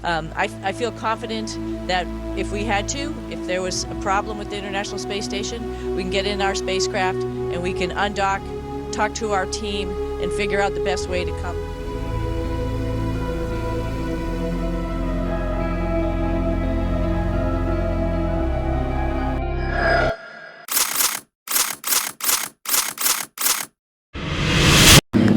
I feel confident that if we had to, if there was a problem with the International Space Station, we can get in our spacecraft and we can undock, talk to our team, and figure out the best way to come.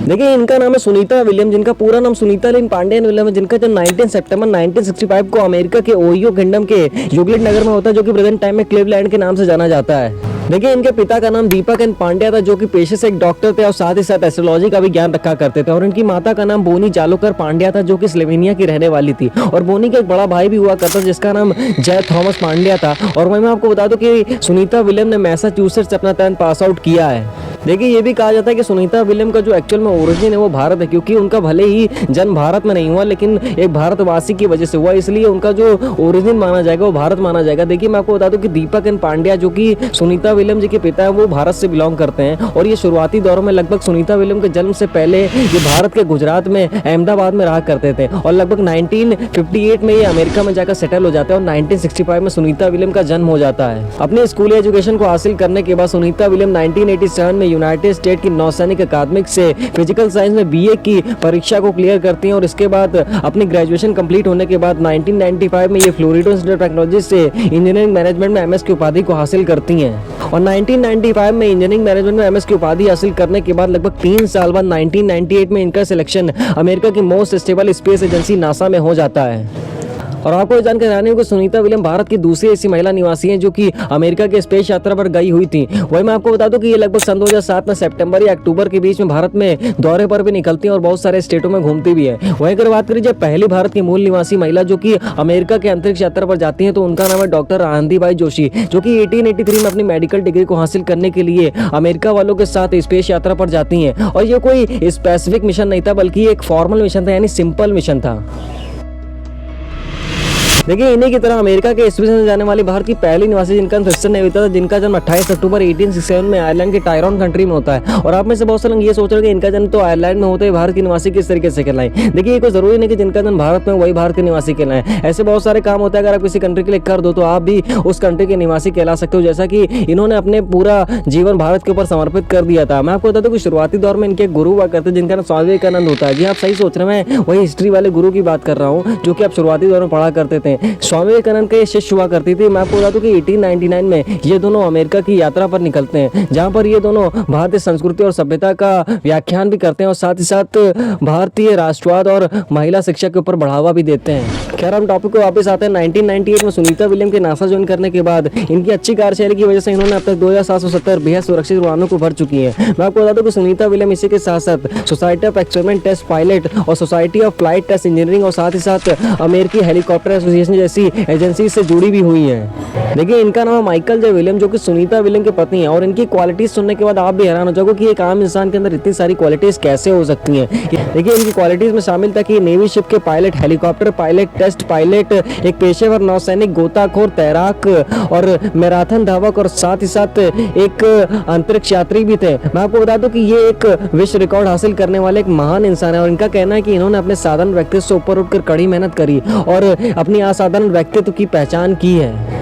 देखिए, इनका नाम है Sunita William, जिनका पूरा नाम सुनीता लिन Pandian William है, जिनका जन्म 19 सितंबर 1965 को अमेरिका के ओहियो किंगडम के यूक्लिड नगर में होता है, जो कि प्रेजेंट टाइम में क्लीवलैंड के नाम से जाना जाता है। देखिए, इनके पिता का नाम दीपक एन पांड्या था, जो कि पेशे से एक डॉक्टर थे और साथ ही साथ एस्ट्रोलॉजी का भी ज्ञान रखा करते थे। और इनकी माता का नाम बोनी जालोकर पांड्या था, जो कि स्लोवेनिया की रहने वाली थी। और बोनी का एक बड़ा भाई भी हुआ करता था, जिसका नाम जय थॉमस पांड्या था। और मैं आपको बता दूं कि सुनीता विलियम ने मैसाचुसेट्स से अपना 10th पास आउट किया है। देखिए, ये भी कहा जाता है कि सुनीता विलियम का जो एक्चुअल में ओरिजिन है वो भारत है, क्योंकि उनका भले ही जन्म भारत में नहीं हुआ, लेकिन एक भारतवासी की वजह से हुआ, इसलिए उनका जो ओरिजिन माना जाएगा वो भारत माना जाएगा। देखिए, मैं आपको बता दूं कि दीपक एन पांड्या, जो कि सुनीता विलियम जी के पिता है, वो भारत से बिलोंग करते हैं। और ये शुरुआती दौरों में लगभग सुनीता विलियम के जन्म से पहले ये भारत के गुजरात में अहमदाबाद में रहा करते थे। और लगभग 1958 में ये अमेरिका में जाकर सेटल हो जाते हैं और 1965 में सुनीता विलियम का जन्म हो जाता है। अपने स्कूली एजुकेशन को हासिल करने के बाद सुनीता विलियम 1987 में यूनाइटेड स्टेट की नौसैनिक अकादमिक से फिजिकल साइंस में बीए की परीक्षा को क्लियर करती हैं। और इसके बाद अपनी ग्रेजुएशन कंप्लीट होने के बाद 1995 में ये फ्लोरिडा इंस्टीट्यूट ऑफ टेक्नोलॉजी से इंजीनियरिंग मैनेजमेंट में एमएस की उपाधि को हासिल करती हैं। और 1995 में इंजीनियरिंग मैनेजमेंट में एमएस की उपाधि हासिल करने के बाद लगभग 3 साल बाद 1998 में इनका सिलेक्शन अमेरिका की most stable space agency NASA में हो जाता है। और आपको ये जानकर हैरानी होगी, सुनीता विलियम भारत की दूसरी ऐसी महिला निवासी हैं जो कि अमेरिका के स्पेस यात्रा पर गई हुई थी। वही मैं आपको बता दूं कि ये लगभग सन 2007 में सितंबर या अक्टूबर के बीच में भारत में दौरे पर भी निकलती हैं और बहुत सारे स्टेटों में घूमती भी है। वहीं अगर बात करें पहली भारत की मूल निवासी महिला जो कि अमेरिका के अंतरिक्ष यात्रा पर जाती है, तो उनका नाम है डॉक्टर आनंदीबाई जोशी, जो कि 1883 में अपनी मेडिकल डिग्री को हासिल करने के लिए अमेरिका वालों के साथ स्पेस यात्रा पर जाती हैं। और ये कोई स्पेसिफिक मिशन नहीं था, बल्कि एक फॉर्मल मिशन था, यानी सिंपल मिशन था। देखिए, इन्हीं की तरह अमेरिका के स्पेस में जाने वाली भारत की पहली निवासी जिनका नाम सिस्टर नेविता था, जिनका जन्म 28 अक्टूबर 1867 में आयरलैंड के टायरॉन कंट्री में होता है। और आप में से बहुत से लोग ये सोच रहे हैं कि इनका जन्म तो आयरलैंड में होता है, भारत की निवासी किस तरीके से कहलाएं। देखिए, ये कोई जरूरी नहीं कि जिनका जन्म भारत में वही भारत के निवासी कहलाएं। ऐसे बहुत सारे काम होते हैं, अगर आप किसी कंट्री के लिए कर दो तो आप भी उस कंट्री के निवासी कहला सकते हो, जैसा कि इन्होंने अपने पूरा जीवन भारत के ऊपर समर्पित कर दिया था। मैं आपको बता दूं कि शुरुआती दौर में इनके गुरु हुआ करते, जिनका नाम स्वामी विवेकानंद होता है। जी, आप सही सोच रहे हैं, मैं वही हिस्ट्री वाले गुरु की बात कर रहा हूँ, जो कि आप शुरुआती दौर में पढ़ा करते थे। स्वामी विवेकानंद के शिष्य हुआ करती थी। मैं आपको बता दूं कि 1899 में ये दोनों अमेरिका की यात्रा पर निकलते हैं, जहां पर ये दोनों भारतीय संस्कृति और सभ्यता का व्याख्यान भी करते हैं और साथ ही साथ भारतीय राष्ट्रवाद और महिला शिक्षा के ऊपर बढ़ावा भी देते हैं। खैर, हम टॉपिक को वापस आते हैं। 1998 में सुनीता विलियम के नासा ज्वाइन करने के बाद इनकी अच्छी कार्यशैली की वजह से इन्होंने अब तक 2770 बेहद सुरक्षित उड़ानों को भर चुकी है। मैं आपको बता दूं कि सुनीता विलियम इसी के साथ साथ society of experiment test pilot और society of flight test engineering और साथ ही साथ अमेरिकी हेलीकॉप्टर एसोसिएशन जैसी एजेंसी से जुड़ी भी हुई है। देखिए, इनका नाम है माइकल जे विलियम, जो कि सुनीता विलियम की पत्नी है। और इनकी क्वालिटीज सुनने के बाद आप भी हैरान हो जाओगे कि एक आम इंसान के अंदर इतनी सारी क्वालिटीज कैसे हो सकती हैं। देखिए, इनकी क्वालिटीज में शामिल था कि नेवी शिप के pilot, helicopter pilot, test pilot, एक पेशेवर नौसैनिक, गोताखोर, तैराक और मैराथन धावक और साथ ही साथ एक अंतरिक्ष यात्री भी थे। मैं आपको बता दूं कि ये एक विश्व रिकॉर्ड हासिल करने वाले एक महान इंसान है। और इनका कहना है कि इन्होंने अपने साधारण व्यक्तित्व से ऊपर उठकर कड़ी मेहनत करी और अपनी असाधारण व्यक्तित्व की पहचान की है।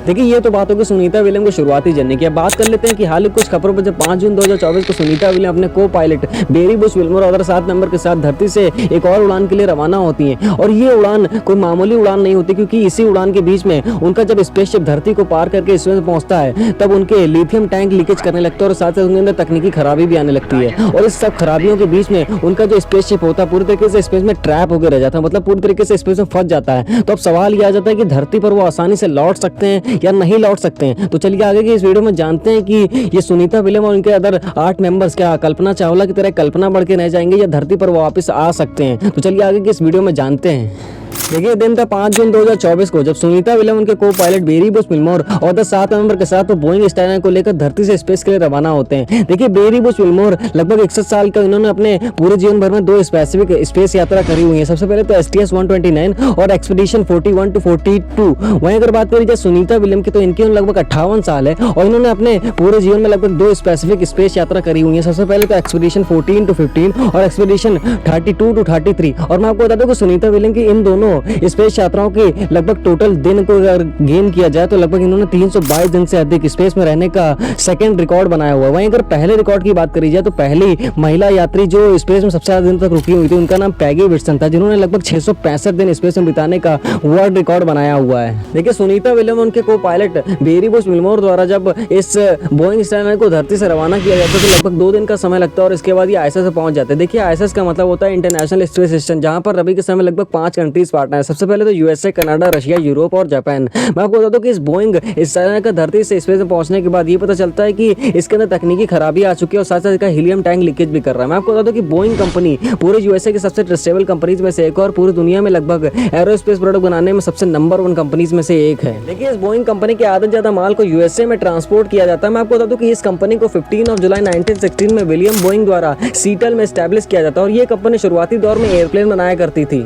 देखिए, ये तो बात होगी सुनीता विलियम को शुरुआती जर्नी की। बात कर लेते हैं कि हाल ही कुछ खबरों पर जब 5 जून 2024 को सुनीता विलियम अपने को पायलट बेरी बुश विल्मर और 7 नंबर के साथ धरती से एक और उड़ान के लिए रवाना होती हैं। और ये उड़ान कोई मामूली उड़ान नहीं होती, क्योंकि इसी उड़ान के बीच में उनका जब स्पेसशिप धरती को पार करके स्पेस में पहुंचता है, तब उनके लिथियम टैंक लीकेज करने लगते हैं और साथ साथ उनके अंदर तकनीकी खराबी भी आने लगती है। और इस सब खराबियों के बीच में उनका जो स्पेसशिप होता है पूरी तरीके से स्पेस में ट्रैप होकर रह जाता है, मतलब पूरी तरीके से स्पेस में फंस जाता है। तो अब सवाल यह आ जाता है कि धरती पर वो आसानी से लौट सकते हैं या नहीं लौट सकते हैं। तो चलिए आगे की इस वीडियो में जानते हैं कि ये सुनीता विलियम और उनके अदर 8 मेंबर्स क्या कल्पना चावला की तरह कल्पना बढ़ के रह जाएंगे या धरती पर वापस आ सकते हैं। तो चलिए आगे की इस वीडियो में जानते हैं। देखिए, दिन था 5 जून 2024 को, जब सुनीता विलियम उनके को पायलट बेरी बुश विल्मोर और 7 नंबर के साथ वो बोइंग स्टाइलर को लेकर धरती से स्पेस के लिए रवाना होते हैं। देखिए, बेरी बुश विल्मोर लगभग 61 साल का, इन्होंने अपने पूरे जीवन भर में 2 स्पेसिफिक स्पेस यात्रा करी हुई है। सबसे पहले तो STS-129 और एक्सपीडिशन 41 to 42। वहीं अगर बात करी जाए सुनीता विलियम की, तो इनकी उम्र लगभग 58 साल है और इन्होंने अपने पूरे जीवन में लगभग 2 स्पेसिफिक स्पेस यात्रा करी हुई है। सबसे पहले तो एक्सपीडिशन 14 to 15 और एक्सपीडिशन 32 to 33। और मैं आपको बता दूं कि सुनीता विलियम की इन दोनों स्पेस यात्राओं की लगभग टोटल दिन को अगर गेन किया जाए तो लगभग इन्होंने 322 दिन से अधिक स्पेस में रहने का सेकंड रिकॉर्ड बनाया हुआ है। वहीं अगर पहले रिकॉर्ड की बात करी जाए तो पहली महिला यात्री जो स्पेस में सबसे ज्यादा दिन तक रुकी हुई थी उनका नाम पैगी विल्सन था, जिन्होंने लगभग 665 दिन स्पेस में बिताने का वर्ल्ड रिकॉर्ड बनाया हुआ है। देखिए सुनीता विलियम उनके को पायलट बेरी बुश विल्मोर द्वारा जब इस बोइंग स्टारलाइनर को धरती से रवाना किया जाता है तो लगभग 2 दिन का समय लगता है और इसके बाद ये आईएसएस पे पहुंच जाते हैं। देखिए आईएसएस का मतलब होता है इंटरनेशनल स्पेस स्टेशन, जहां पर अभी के समय लगभग 5 कंट्रीज पार्टनर है। सबसे पहले तो यूएसए, कनाडा, रशिया, यूरोप और जापान। मैं आपको बता दूं कि इस बोइंग स्टारलाइनर का धरती से स्पेस में पहुंचने के बाद ये पता चलता है कि इसके अंदर तकनीकी खराबी आ चुकी है और साथ साथ इसका हीलियम टैंक लीकेज भी कर रहा है। मैं आपको बता दूं कि बोइंग कंपनी पूरे यूएसए की सबसे ट्रस्टेबल कंपनीज में से एक और पूरी दुनिया में लगभग एरोस्पेस प्रोडक्ट बनाने में सबसे नंबर 1 कंपनीज में से एक है। देखिए इस बोइंग कंपनी के आधे ज्यादा माल को यूएसए में ट्रांसपोर्ट किया जाता है। मैं आपको बता दूं कि इस कंपनी को 15 जुलाई 1916 में विलियम बोइंग द्वारा सीटल में एस्टैब्लिश किया जाता है और ये कंपनी शुरुआती दौर में एयरप्लेन बनाया करती थी।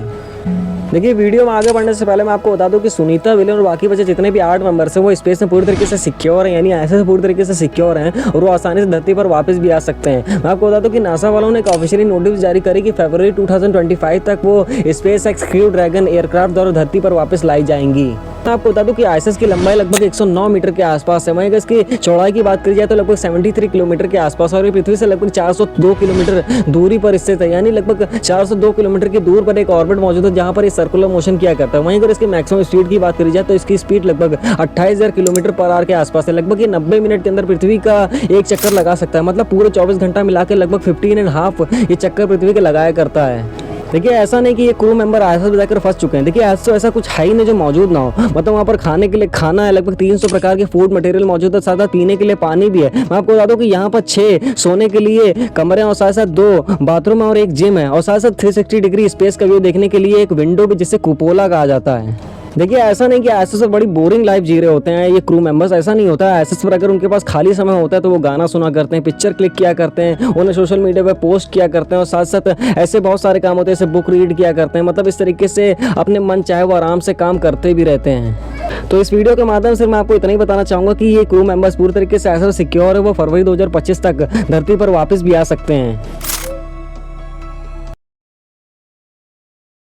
देखिए वीडियो में आगे बढ़ने से पहले मैं आपको बता दूं कि सुनीता विलियम और बाकी बचे जितने भी 8 मेंबर्स हैं वो स्पेस में पूरी तरीके से सिक्योर हैं, यानी ऐसे पूरी तरीके से सिक्योर हैं और वो आसानी से धरती पर वापस भी आ सकते हैं। मैं आपको बता दूं कि नासा वालों ने एक ऑफिशियली नोटिस जारी करी कि फरवरी 2025 तक वो space x crew dragon aircraft द्वारा धरती पर वापस लाई जाएंगी। मैं आपको बता दूं कि आईएसएस की लंबाई लगभग 109 मीटर के आसपास है। वहीं अगर इसकी चौड़ाई की बात करी जाए तो लगभग 73 किलोमीटर के आसपास और ये पृथ्वी से लगभग 402 किलोमीटर दूरी पर स्थित है, यानी लगभग 402 किलोमीटर की दूर पर एक ऑर्बिट मौजूद है जहां पर ये सर्कुलर मोशन किया करता है। वहीं अगर इसकी मैक्सिमम स्पीड की बात करी जाए तो इसकी स्पीड लगभग 28,000 किलोमीटर पर आवर के आसपास है। लगभग ये 90 मिनट के अंदर पृथ्वी का एक चक्कर लगा सकता है, मतलब पूरे 24 घंटा मिला के लगभग 15.5 ये चक्कर पृथ्वी के लगाया करता है। देखिए ऐसा नहीं कि ये क्रू मेंबर आईएसएस में जाकर फंस चुके हैं। देखिए आज तो ऐसा कुछ है ही नहीं जो मौजूद ना हो, मतलब वहाँ पर खाने के लिए खाना है, लगभग 300 प्रकार के फूड मटेरियल मौजूद है, साथ साथ पीने के लिए पानी भी है। मैं आपको बता दूं कि यहाँ पर 6 सोने के लिए कमरे और साथ साथ 2 बाथरूम और एक जिम है और साथ साथ 360 डिग्री स्पेस का व्यू देखने के लिए एक विंडो भी जिसे कुपोला कहा जाता है। देखिए ऐसा नहीं कि आईएसएस पर बड़ी बोरिंग लाइफ जी रहे होते हैं ये क्रू मेंबर्स, ऐसा नहीं होता है। आईएसएस पर अगर उनके पास खाली समय होता है तो वो गाना सुना करते हैं, पिक्चर क्लिक किया करते हैं, उन्हें सोशल मीडिया पे पोस्ट किया करते हैं और साथ साथ ऐसे बहुत सारे काम होते हैं, जैसे बुक रीड किया करते हैं। मतलब इस तरीके से अपने मन चाहे वो आराम से काम करते भी रहते हैं। तो इस वीडियो के माध्यम से मैं आपको इतना ही बताना चाहूँगा कि ये क्रू मेंबर्स पूरी तरीके से ऐसा सिक्योर है, वो फरवरी 2025 तक धरती पर वापस भी आ सकते हैं।